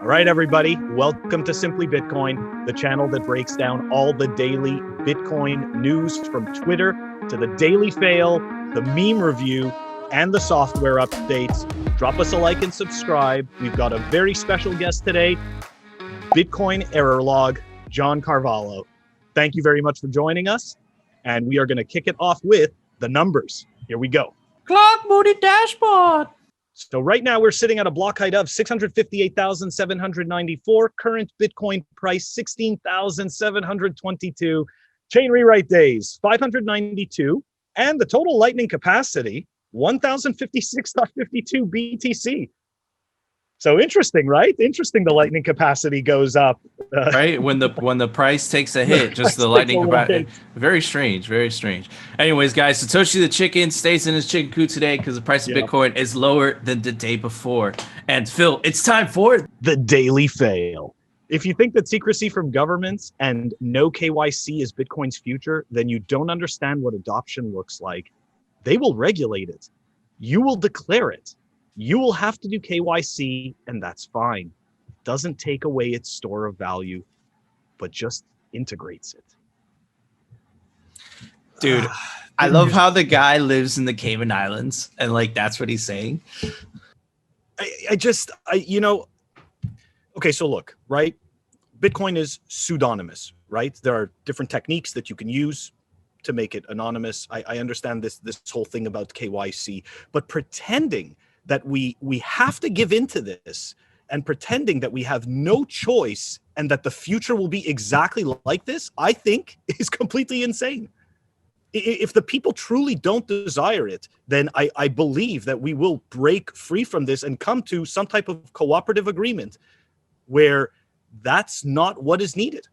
All right, everybody, welcome to Simply Bitcoin, the channel that breaks down all the daily Bitcoin news from Twitter to the daily fail, the meme review, and the software updates. Drop us a like and subscribe. We've got a very special guest today, Bitcoin error log, John Carvalho. Thank you very much for joining us. And we are going to kick it off with the numbers. Here we go. Clock booty dashboard. So right now we're sitting at a block height of 658,794. Current Bitcoin price 16,722. Chain rewrite days 592, and the total Lightning capacity 1,056.52 BTC. So interesting, right? Interesting. The Lightning capacity goes up, right when the price takes a hit. Just the Lightning capacity. Very strange. Very strange. Anyways, guys, Satoshi the chicken stays in his chicken coop today because the price of Bitcoin is lower than the day before. And Phil, it's time for the daily fail. If you think that secrecy from governments and no KYC is Bitcoin's future, then you don't understand what adoption looks like. They will regulate it. You will declare it. You will have to do KYC, and that's fine. It doesn't take away its store of value, but just integrates it. Dude, I love how the guy lives in the Cayman Islands, and like that's what he's saying. Okay, so look, right? Bitcoin is pseudonymous, right? There are different techniques that you can use to make it anonymous. I understand this whole thing about KYC, but pretending that we have to give into this and pretending that we have no choice and that the future will be exactly like this, I think is completely insane. If the people truly don't desire it, then I believe that we will break free from this and come to some type of cooperative agreement where that's not what is needed.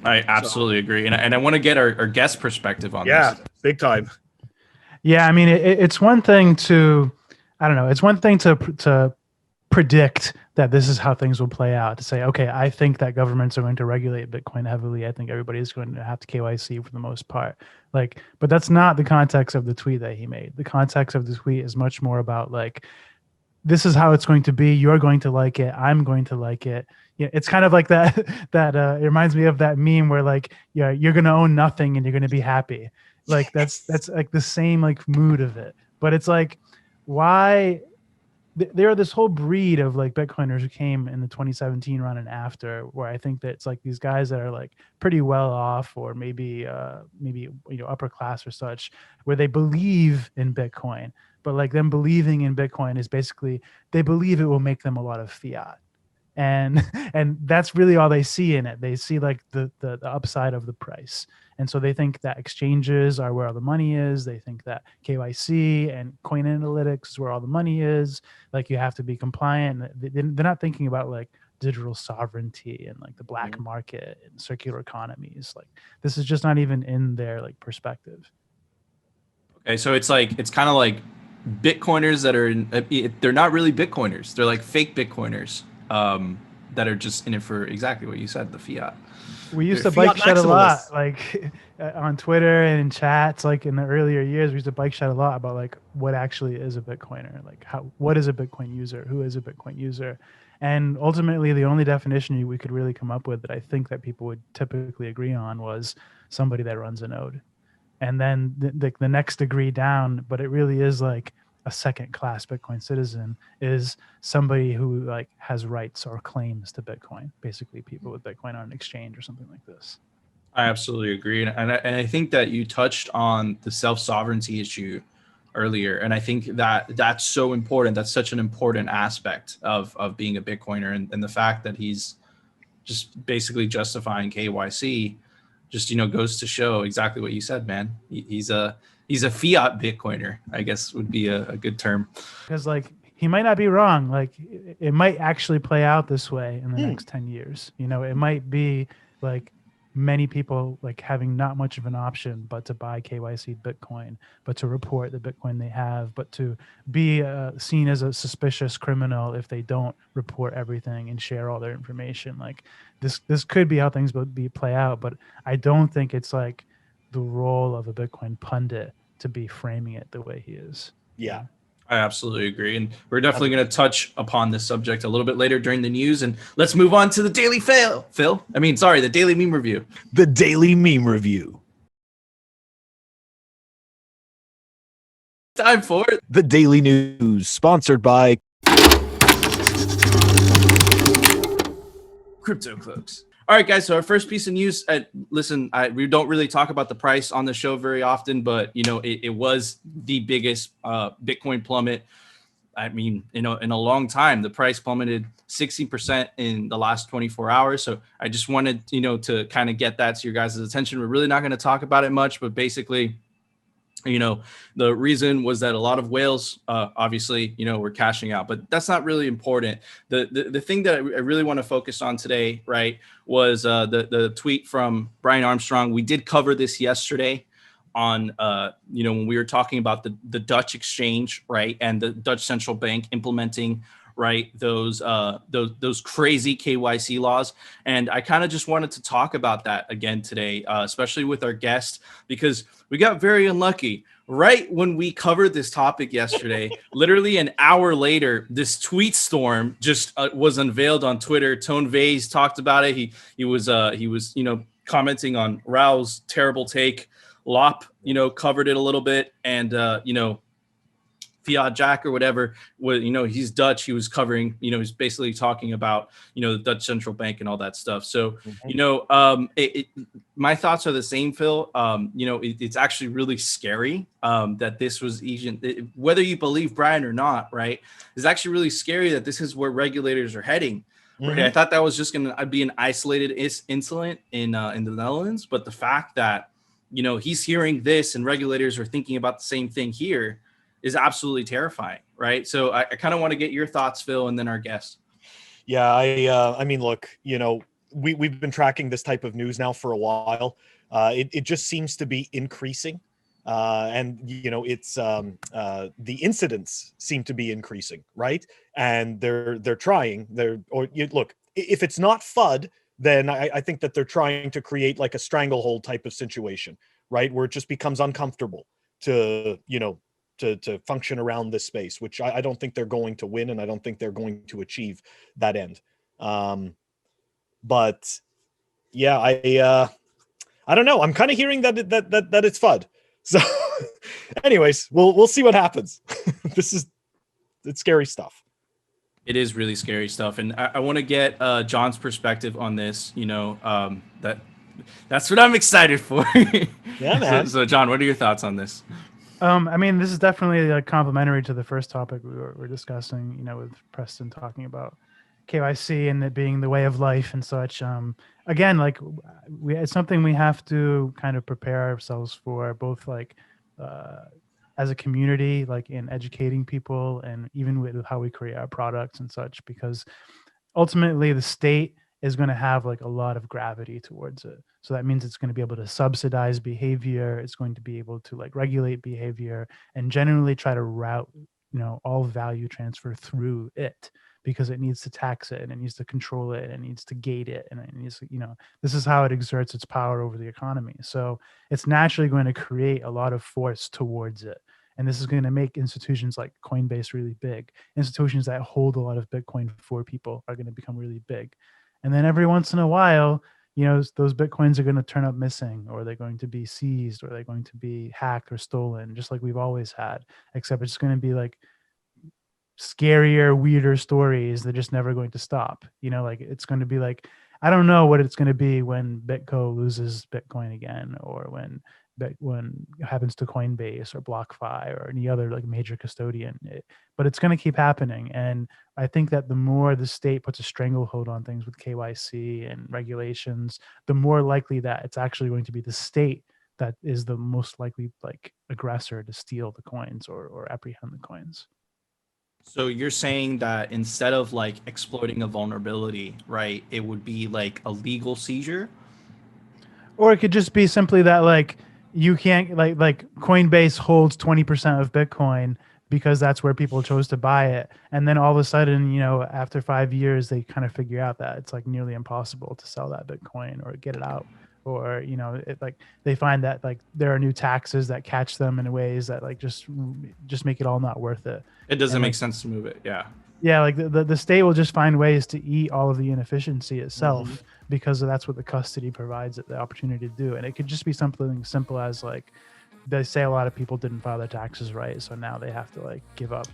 I absolutely agree. And I want to get our guest perspective on this. Yeah, big time. Yeah, I mean, it's one thing to... I don't know. It's one thing to predict that this is how things will play out, to say, okay, I think that governments are going to regulate Bitcoin heavily. I think everybody is going to have to KYC for the most part. But that's not the context of the tweet that he made. The context of the tweet is much more about like, this is how it's going to be. You're going to like it. I'm going to like it. Yeah, it's kind of like that. It reminds me of that meme where like, yeah, you're going to own nothing and you're going to be happy. Like that's like the same like mood of it. But it's like, why there are this whole breed of like Bitcoiners who came in the 2017 run and after, where I think that it's like these guys that are like pretty well off, or maybe upper class or such, where they believe in Bitcoin, but like them believing in Bitcoin is basically they believe it will make them a lot of fiat. And that's really all they see in it. They see like the upside of the price. And so they think that exchanges are where all the money is. They think that KYC and coin analytics is where all the money is. Like you have to be compliant. They're not thinking about like digital sovereignty and like the black market and circular economies. Like this is just not even in their like perspective. Okay, so it's kind of like Bitcoiners that are they're not really Bitcoiners. They're like fake Bitcoiners that are just in it for exactly what you said, the fiat. We used to bike shed a lot, like on Twitter and in chats, like in the earlier years, we used to bike shed a lot about like what actually is a Bitcoiner, like what is a Bitcoin user, who is a Bitcoin user. And ultimately the only definition we could really come up with that I think that people would typically agree on was somebody that runs a node. And then the next degree down, but it really is like a second class Bitcoin citizen, is somebody who like has rights or claims to Bitcoin, basically people with Bitcoin on an exchange or something like this. I absolutely agree. And I think that you touched on the self-sovereignty issue earlier. And I think that that's so important. That's such an important aspect of being a Bitcoiner. And the fact that he's just basically justifying KYC just, goes to show exactly what you said, man. He's a fiat Bitcoiner, I guess would be a good term. Because like he might not be wrong. Like it might actually play out this way in the next 10 years. It might be like many people like having not much of an option but to buy KYC Bitcoin, but to report the Bitcoin they have, but to be seen as a suspicious criminal if they don't report everything and share all their information. Like this could be how things would play out, but I don't think it's like the role of a Bitcoin pundit to be framing it the way he is. Yeah. I absolutely agree. And we're definitely going to touch upon this subject a little bit later during the news. And let's move on to the daily the daily meme review. The daily meme review. Time for it. The daily news, sponsored by Crypto Cloaks. All right, guys. So our first piece of news. Listen, we don't really talk about the price on the show very often, but it was the biggest Bitcoin plummet. I mean, in a long time. The price plummeted 60% in the last 24 hours. So I just wanted to kind of get that to your guys' attention. We're really not going to talk about it much, but basically, the reason was that a lot of whales, obviously, were cashing out, but that's not really important. The thing that I really want to focus on today, right, was the tweet from Brian Armstrong. We did cover this yesterday on, when we were talking about the Dutch exchange, right, and the Dutch central bank implementing, right, those crazy KYC laws. And I kind of just wanted to talk about that again today, especially with our guest, because we got very unlucky. Right when we covered this topic yesterday, literally an hour later, this tweet storm just was unveiled on Twitter. Tone Vase talked about it. He was commenting on Raoul's terrible take. Lop, covered it a little bit, and Fiat Jack or whatever, he's Dutch. He was covering, he's basically talking about, the Dutch central bank and all that stuff. So, my thoughts are the same, Phil. It's actually really scary that this was even, whether you believe Brian or not, right? It's actually really scary that this is where regulators are heading. Right? I thought that was just going to be an isolated incident in the Netherlands, but the fact that, he's hearing this and regulators are thinking about the same thing here is absolutely terrifying, right? So I kind of want to get your thoughts, Phil, and then our guest. Yeah, I mean, look, we've been tracking this type of news now for a while. It just seems to be increasing, and it's the incidents seem to be increasing, right? And they're trying. Look, if it's not FUD, then I think that they're trying to create like a stranglehold type of situation, right, where it just becomes uncomfortable to to function around this space, which I don't think they're going to win, and I don't think they're going to achieve that end. But yeah, I don't know. I'm kind of hearing that it's FUD. So anyways, we'll see what happens. It's scary stuff. It is really scary stuff. And I want to get John's perspective on this, that's what I'm excited for. Yeah, man. So John, what are your thoughts on this? I mean, this is definitely complementary to the first topic we were discussing, with Preston talking about KYC and it being the way of life and such. Again, it's something we have to kind of prepare ourselves for, both as a community, in educating people, and even with how we create our products and such, because ultimately the state is going to have a lot of gravity towards it. So that means it's going to be able to subsidize behavior. It's going to be able to regulate behavior and generally try to route, all value transfer through it, because it needs to tax it and it needs to control it and it needs to gate it. And it needs to, this is how it exerts its power over the economy. So it's naturally going to create a lot of force towards it. And this is going to make institutions like Coinbase really big. Institutions that hold a lot of Bitcoin for people are going to become really big. And then every once in a while, those Bitcoins are going to turn up missing, or they're going to be seized, or they're going to be hacked or stolen, just like we've always had, except it's going to be scarier, weirder stories. They're just never going to stop. It's going to be I don't know what it's going to be when Bitco loses Bitcoin again, or when it happens to Coinbase or BlockFi or any other major custodian, but it's going to keep happening. And I think that the more the state puts a stranglehold on things with KYC and regulations, the more likely that it's actually going to be the state that is the most likely aggressor to steal the coins or apprehend the coins. So you're saying that instead of exploiting a vulnerability, right, it would be a legal seizure? Or it could just be simply that you can't Coinbase holds 20% of Bitcoin because that's where people chose to buy it. And then all of a sudden, after 5 years, they kind of figure out that it's nearly impossible to sell that Bitcoin or get it out or like they find that like there are new taxes that catch them in ways that like just make it all not worth it. It doesn't And, make like, sense to move it. Yeah. Yeah, like the state will just find ways to eat all of the inefficiency itself because that's what the custody provides it the opportunity to do. And it could just be something simple as like they say a lot of people didn't file their taxes right, so now they have to like give up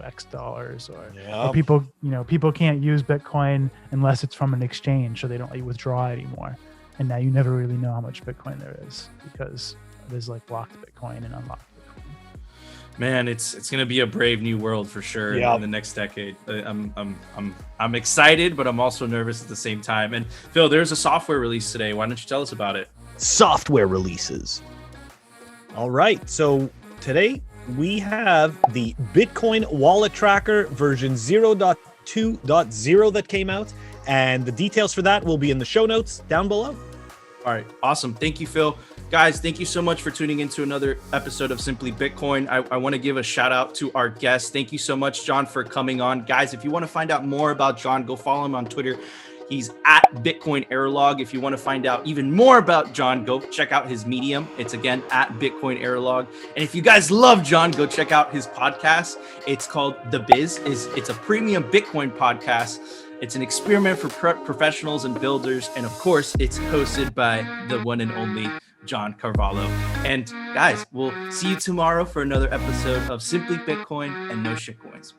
X dollars, or people can't use Bitcoin unless it's from an exchange, so they don't withdraw anymore. And now you never really know how much Bitcoin there is because there's like locked Bitcoin and unlocked Bitcoin. Man, it's gonna be a brave new world for sure in the next decade. I'm excited, but I'm also nervous at the same time. And Phil, there's a software release today. Why don't you tell us about it? Software releases. All right, so today we have the Bitcoin Wallet Tracker version 0.2.0 that came out, and the details for that will be in the show notes down below. All right, awesome. Thank you, Phil. Guys, thank you so much for tuning into another episode of Simply Bitcoin. I want to give a shout out to our guest. Thank you so much, John, for coming on. Guys, if you want to find out more about John, go follow him on Twitter. He's at Bitcoin Airlog. If you want to find out even more about John, go check out his Medium. It's again at Bitcoin Airlog. And if you guys love John, go check out his podcast. It's called The Biz. It's a premium Bitcoin podcast. It's an experiment for professionals and builders. And of course, it's hosted by the one and only John Carvalho. And guys, we'll see you tomorrow for another episode of Simply Bitcoin and No Shitcoins.